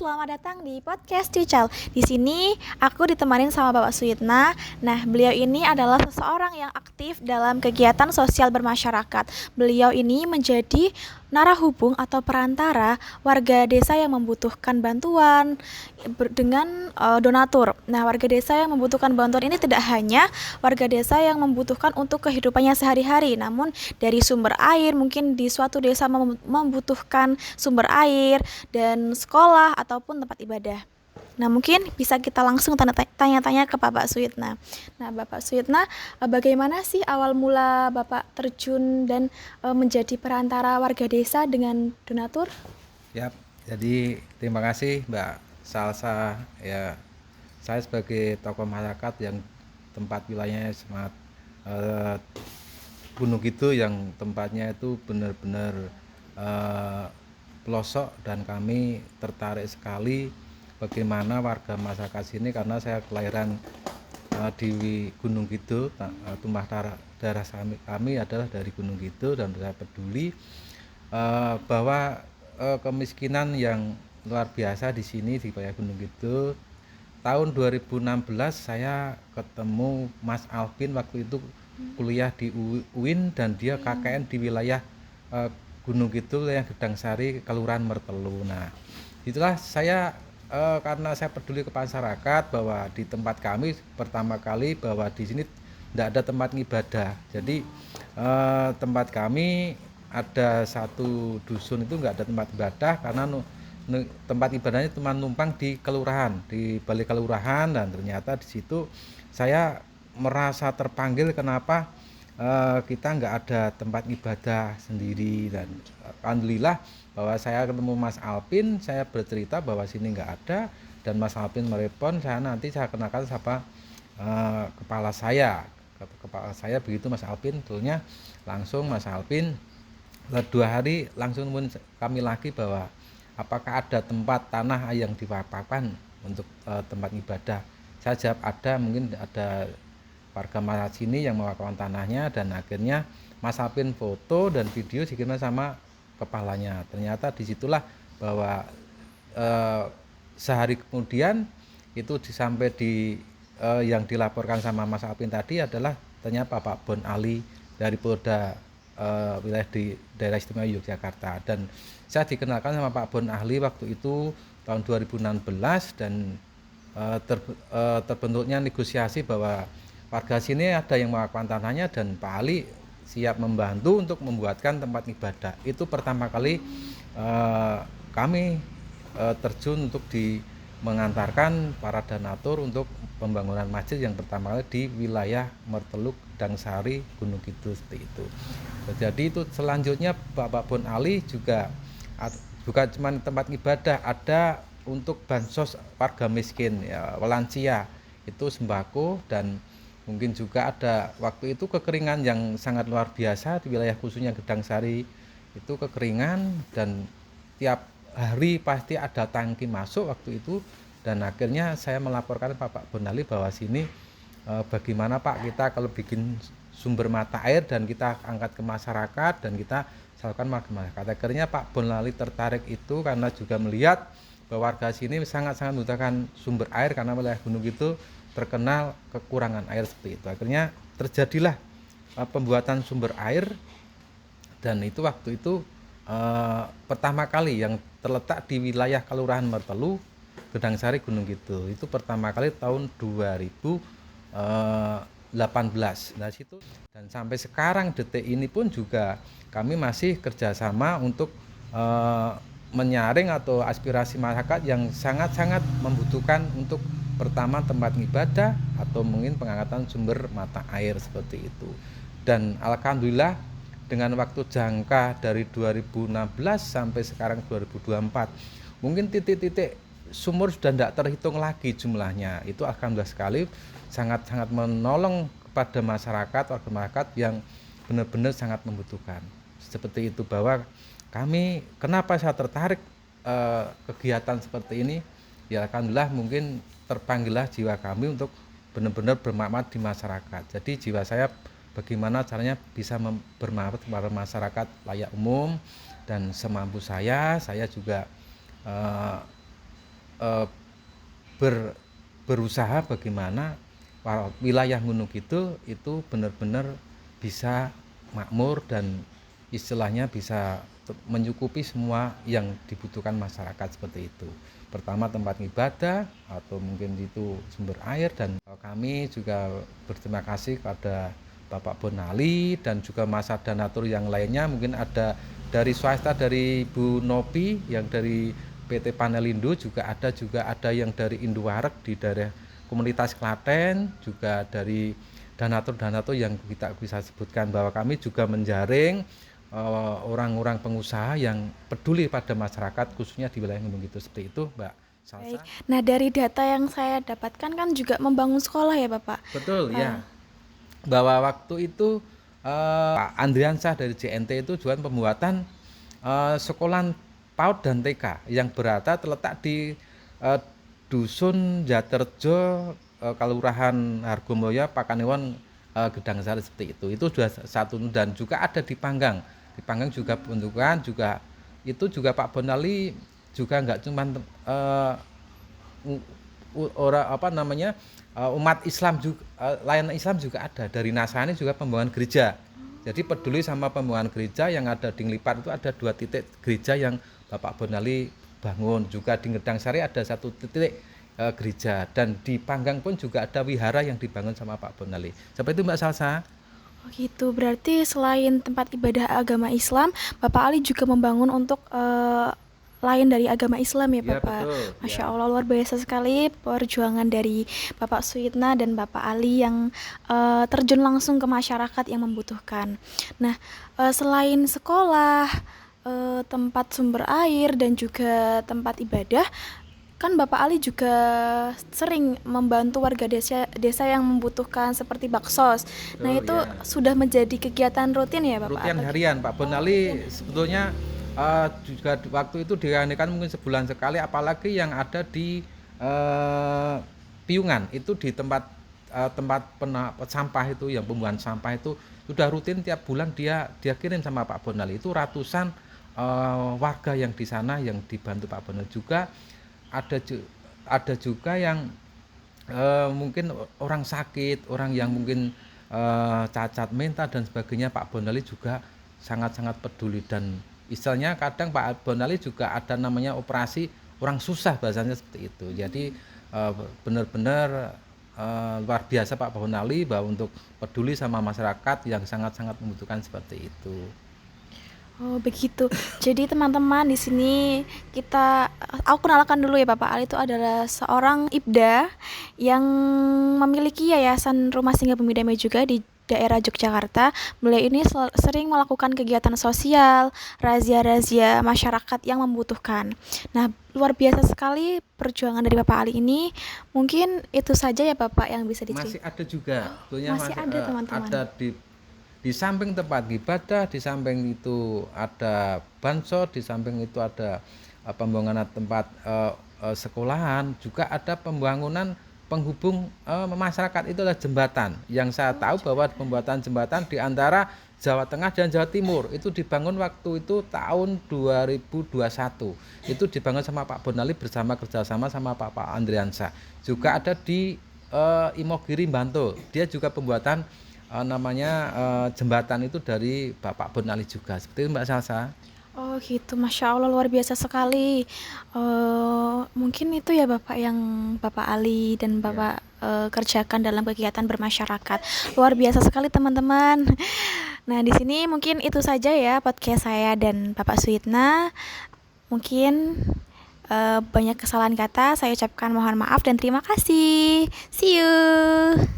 selamat datang di podcast Cucal. Di sini aku ditemanin sama Bapak Suyitna. Nah, beliau ini adalah seseorang yang aktif dalam kegiatan sosial bermasyarakat. Beliau ini menjadi narahubung atau perantara warga desa yang membutuhkan bantuan dengan donatur. Nah, warga desa yang membutuhkan bantuan ini tidak hanya warga desa yang membutuhkan untuk kehidupannya sehari-hari, namun dari sumber air, mungkin di suatu desa membutuhkan sumber air dan sekolah ataupun tempat ibadah. Nah, mungkin bisa kita langsung tanya-tanya ke Bapak Suyitna. Nah, Bapak Suyitna, bagaimana sih awal mula Bapak terjun dan menjadi perantara warga desa dengan donatur? Ya, jadi terima kasih Mbak Salsa. Ya, saya sebagai tokoh masyarakat yang tempat wilayahnya sangat eh, Gunung Kidul, yang tempatnya itu benar-benar eh, pelosok, dan kami tertarik sekali bagaimana warga masyarakat sini, karena saya kelahiran di Gunung Kidul. Tumpah darah kami adalah dari Gunung Kidul, dan saya peduli bahwa kemiskinan yang luar biasa di sini di wilayah Gunung Kidul. Tahun 2016 saya ketemu Mas Alvin, waktu itu kuliah di UIN, dan dia KKN di wilayah Gunung Kidul yang Gedang Sari, Kelurahan Mertelu. Nah, itulah saya karena saya peduli ke masyarakat, bahwa di tempat kami pertama kali bahwa di sini tidak ada tempat ibadah. Jadi tempat kami ada satu dusun itu nggak ada tempat ibadah, karena tempat ibadahnya cuma numpang di kelurahan, di balik kelurahan. Dan ternyata di situ saya merasa terpanggil, kenapa kita nggak ada tempat ibadah sendiri. Dan alhamdulillah bahwa saya ketemu Mas Alvin, saya bercerita bahwa sini nggak ada, dan Mas Alvin merespon, saya kenakan siapa kepala saya begitu. Mas Alvin betulnya langsung Mas Alvin 2 hari langsung kami lagi bahwa apakah ada tempat tanah yang diwakafkan untuk tempat ibadah. Saya jawab ada, mungkin ada warga masyarakat sini yang mewakafkan tanahnya. Dan akhirnya Mas Alvin foto dan video dikirim sama kepalanya. Ternyata disitulah bahwa sehari kemudian itu sampai di yang dilaporkan sama Mas Alvin tadi adalah ternyata Pak Bon Ali dari Polda wilayah di daerah istimewa Yogyakarta. Dan saya dikenalkan sama Pak Bon Ahli waktu itu tahun 2016, dan terbentuknya negosiasi bahwa warga sini ada yang mewakafkan tanahnya, dan Pak Ali siap membantu untuk membuatkan tempat ibadah. Itu pertama kali kami terjun untuk mengantarkan para donatur untuk pembangunan masjid yang pertama kali di wilayah Merteluk, Dangsari, Gunung Kidul, seperti itu. Jadi itu selanjutnya Bapak Bon Ali juga bukan cuma tempat ibadah, ada untuk bansos warga miskin, ya, lansia, itu sembako. Dan mungkin juga ada waktu itu kekeringan yang sangat luar biasa di wilayah khususnya Gedang Sari, itu kekeringan, dan tiap hari pasti ada tangki masuk waktu itu. Dan akhirnya saya melaporkan Pak Bon Ali bahwa sini bagaimana Pak, kita kalau bikin sumber mata air dan kita angkat ke masyarakat, dan kita salurkan ke masyarakat. Akhirnya Pak Bon Ali tertarik itu karena juga melihat bahwa warga sini sangat-sangat membutuhkan sumber air, karena wilayah gunung itu terkenal kekurangan air, seperti itu. Akhirnya terjadilah pembuatan sumber air, dan itu waktu itu pertama kali yang terletak di wilayah Kelurahan Mertelu, Gedang Sari, Gunung Kidul. Itu pertama kali tahun 2018. Nah, situ, dan sampai sekarang detik ini pun juga kami masih kerjasama untuk menyaring atau aspirasi masyarakat yang sangat-sangat membutuhkan untuk pertama tempat ibadah atau mungkin pengangkatan sumber mata air, seperti itu. Dan alhamdulillah dengan waktu jangka dari 2016 sampai sekarang 2024, mungkin titik-titik sumur sudah tidak terhitung lagi jumlahnya. Itu alhamdulillah sekali, sangat-sangat menolong kepada masyarakat, warga masyarakat yang benar-benar sangat membutuhkan. Seperti itu, bahwa kami, kenapa saya tertarik kegiatan seperti ini, ya alhamdulillah mungkin terpanggillah jiwa kami untuk benar-benar bermanfaat di masyarakat. Jadi jiwa saya bagaimana caranya bisa bermanfaat kepada masyarakat layak umum, dan semampu saya juga eh, ber- berusaha bagaimana wilayah Gunung Kidul itu benar-benar bisa makmur dan istilahnya bisa mencukupi semua yang dibutuhkan masyarakat seperti itu. Pertama tempat ibadah atau mungkin itu sumber air, dan kami juga berterima kasih kepada Bapak Bonali dan juga masa donatur yang lainnya, mungkin ada dari swasta, dari Bu Nopi yang dari PT Panelindo, juga ada yang dari Indowarek di daerah komunitas Klaten, juga dari donatur-donatur yang kita bisa sebutkan, bahwa kami juga menjaring orang-orang pengusaha yang peduli pada masyarakat khususnya di wilayah Gunung Kidul, seperti itu Mbak Baik. Salsa. Nah, dari data yang saya dapatkan kan juga membangun sekolah ya, Bapak. Betul Eh, ya, bahwa waktu itu Pak Andriansah dari JNT itu juga pembuatan sekolah PAUD dan TK yang berada terletak di eh, Dusun Jaterjo, Kelurahan Hargomulyo, Pakanewon, Gedang Sari, seperti itu. Itu sudah satu, dan juga ada di Panggang. Di Panggang juga bentukan juga itu juga Pak Bonali juga nggak cuma orang apa namanya umat Islam juga, layanan Islam juga ada, dari Nasrani juga pembangunan gereja. Jadi peduli sama pembangunan gereja yang ada di Nglipat, itu ada 2 titik gereja yang Bapak Bonali bangun. Juga di Gedang Sari ada 1 titik gereja, dan di Panggang pun juga ada wihara yang dibangun sama Pak Bonali. Seperti itu Mbak Salsa. Oh gitu, berarti selain tempat ibadah agama Islam, Bapak Ali juga membangun untuk lain dari agama Islam ya Iya Bapak. betul Masya ya. Allah, luar biasa sekali perjuangan dari Bapak Suyitna dan Bapak Ali yang terjun langsung ke masyarakat yang membutuhkan. Nah, selain sekolah, tempat sumber air dan juga tempat ibadah, kan Bapak Ali juga sering membantu warga desa yang membutuhkan seperti baksos. Nah, Betul itu ya. sudah menjadi kegiatan rutin ya Bapak Rutin atau harian Pak Oh, rutin. Bonali sebetulnya juga waktu itu diadakan mungkin sebulan sekali, apalagi yang ada di eh, Piungan itu, di tempat sampah itu, yang pembuangan sampah itu sudah rutin tiap bulan dia kirim sama Pak Bonali. Itu ratusan warga yang di sana yang dibantu Pak Bonali. Juga ada ada juga yang mungkin orang sakit, orang yang mungkin cacat mental dan sebagainya, Pak Bonali juga sangat-sangat peduli. Dan istilahnya kadang Pak Bonali juga ada namanya operasi orang susah, bahasanya seperti itu. Jadi benar-benar luar biasa Pak Bonali, bahwa untuk peduli sama masyarakat yang sangat-sangat membutuhkan, seperti itu. Oh, begitu. Jadi teman-teman di sini aku kenalkan dulu ya Bapak Ali itu adalah seorang IPDA yang memiliki Yayasan Rumah Singgah Bumi Damai juga di daerah Yogyakarta. Beliau ini sering melakukan kegiatan sosial, razia-razia masyarakat yang membutuhkan. Nah, luar biasa sekali perjuangan dari Bapak Ali ini. Mungkin itu saja ya Bapak yang bisa Masih diceritakan. ada juga, sebetulnya Masih masih ada teman-teman. ada di samping tempat ibadah, di samping itu ada bansos, di samping itu ada pembangunan tempat sekolahan, juga ada pembangunan penghubung masyarakat, itu adalah jembatan. Yang saya tahu bahwa pembuatan jembatan di antara Jawa Tengah dan Jawa Timur itu dibangun waktu itu tahun 2021. Itu dibangun sama Pak Bonali bersama kerjasama sama Pak Andriansa. Juga ada di Imogiri Bantul. Dia juga pembuatan namanya jembatan itu dari Bapak Bonali juga. Seperti itu Mbak Salsa. Oh gitu, Masya Allah luar biasa sekali. Mungkin itu ya Bapak yang Bapak Ali dan Ya. Bapak kerjakan dalam kegiatan bermasyarakat. Luar biasa sekali teman-teman. Nah di sini mungkin itu saja ya podcast saya dan Bapak Suyitna. Mungkin banyak kesalahan kata, saya ucapkan mohon maaf dan terima kasih. See you.